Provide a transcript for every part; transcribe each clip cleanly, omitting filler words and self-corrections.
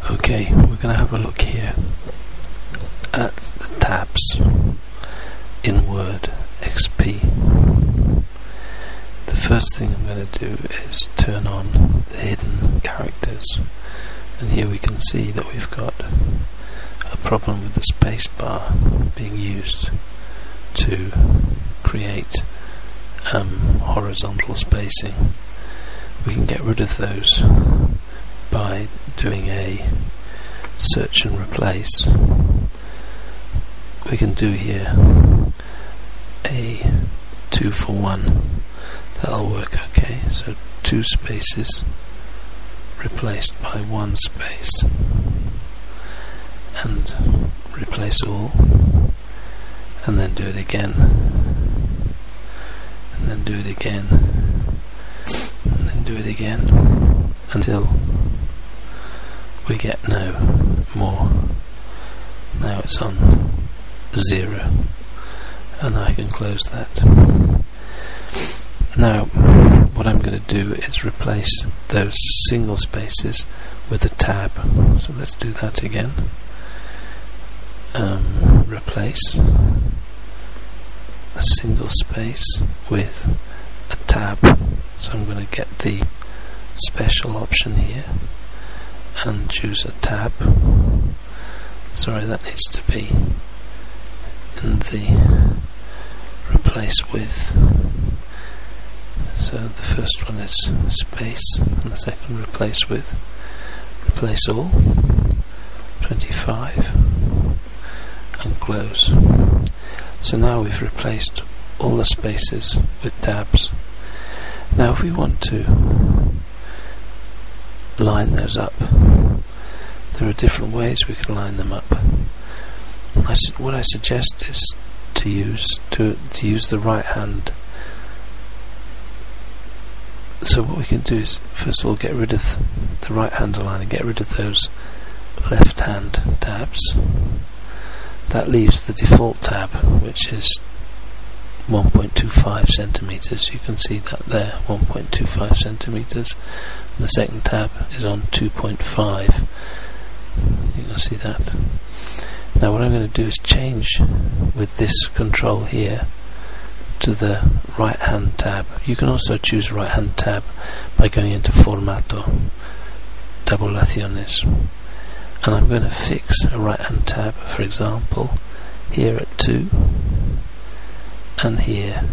Okay, we're going to have a look here at the tabs in Word XP. The first thing I'm going to do is turn on the hidden characters, and here we can see that we've got a problem with the space bar being used to create horizontal spacing. We can get rid of those by doing a search and replace. We can do here a 2 for 1. That'll work okay. So 2 spaces replaced by 1 space, and replace all, and then do it again, and then do it again, and then do it again, until we get no more. Now it's on 0, and I can close that. Now what I'm going to do is replace those single spaces with a tab. So let's do that again. Replace a single space with a tab. So I'm going to get the special option here and choose a tab. Sorry, that needs to be in the replace with. So the first one is space, and the second replace with. Replace all, 25, and close. So now we've replaced all the spaces with tabs. Now if we want to line those up, there are different ways we can line them up. What I suggest is to use the right hand. So what we can do is first of all get rid of the right hand aligner, get rid of those left hand tabs. That leaves the default tab, which is 1.25 centimeters. You can see that there, 1.25 centimeters. The second tab is on 2.5. You can see that. Now what I'm going to do is change with this control here to the right hand tab. You can also choose right hand tab by going into Formato, Tabulaciones, and I'm going to fix a right hand tab, for example, here at 2 and here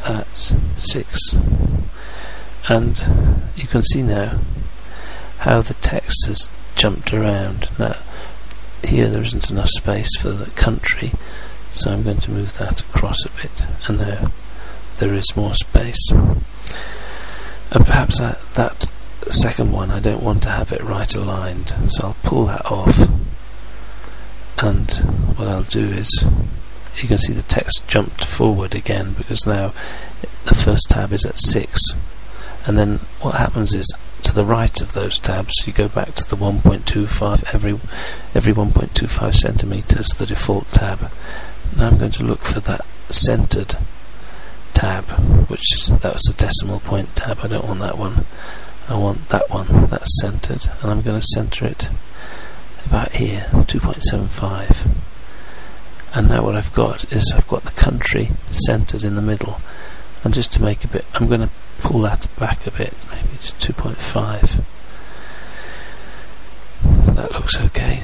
at 6, and you can see now how the text has jumped around. Now here there isn't enough space for the country, so I'm going to move that across a bit, and now there is more space. And perhaps that second one, I don't want to have it right aligned, so I'll pull that off, and what I'll do is, you can see the text jumped forward again because now the first tab is at 6, and then what happens is to the right of those tabs you go back to the 1.25, every 1.25 centimeters, the default tab. Now I'm going to look for that centered tab, that was the decimal point tab. I don't want that one, I want that one that's centered, and I'm going to center it about here, 2.75. and now what I've got is I've got the country centered in the middle, and just to make a bit, I'm going to pull that back a bit, maybe to 2.5. That looks okay.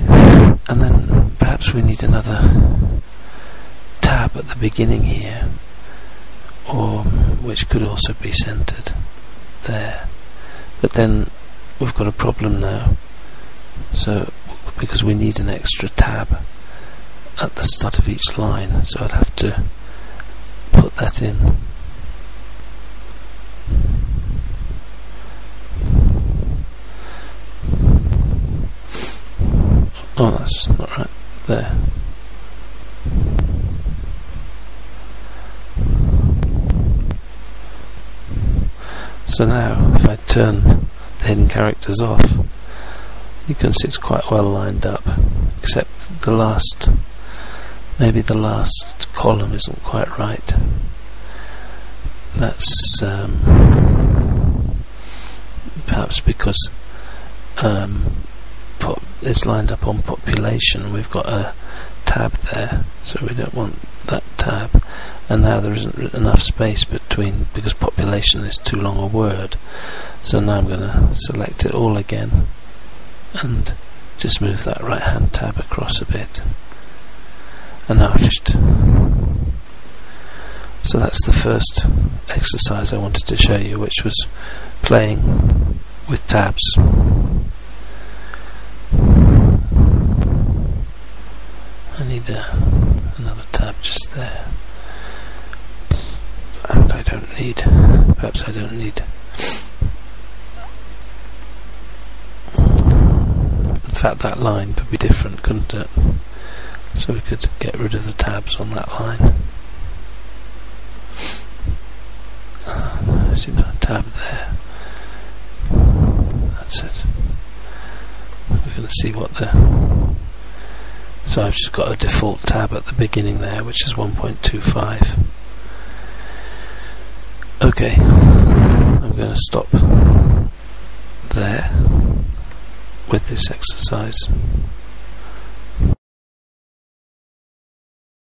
And then perhaps we need another tab at the beginning here, or which could also be centered there. But then we've got a problem now, so because we need an extra tab at the start of each line, so I'd have to put that in. Oh, that's not right there. So now if I turn the hidden characters off, you can see it's quite well lined up, except maybe the last column isn't quite right. That's perhaps because is lined up on population. We've got a tab there, so we don't want that tab. And now there isn't enough space between, because population is too long a word. So now I'm going to select it all again and just move that right hand tab across a bit. And now I've just... So that's the first exercise I wanted to show you, which was playing with tabs. I need another tab just there. And I don't need, perhaps I don't need, in fact that line could be different, couldn't it? So we could get rid of the tabs on that line. There's a tab there. That's it. We're going to see what the... So I've just got a default tab at the beginning there, which is 1.25. Okay, I'm going to stop there with this exercise.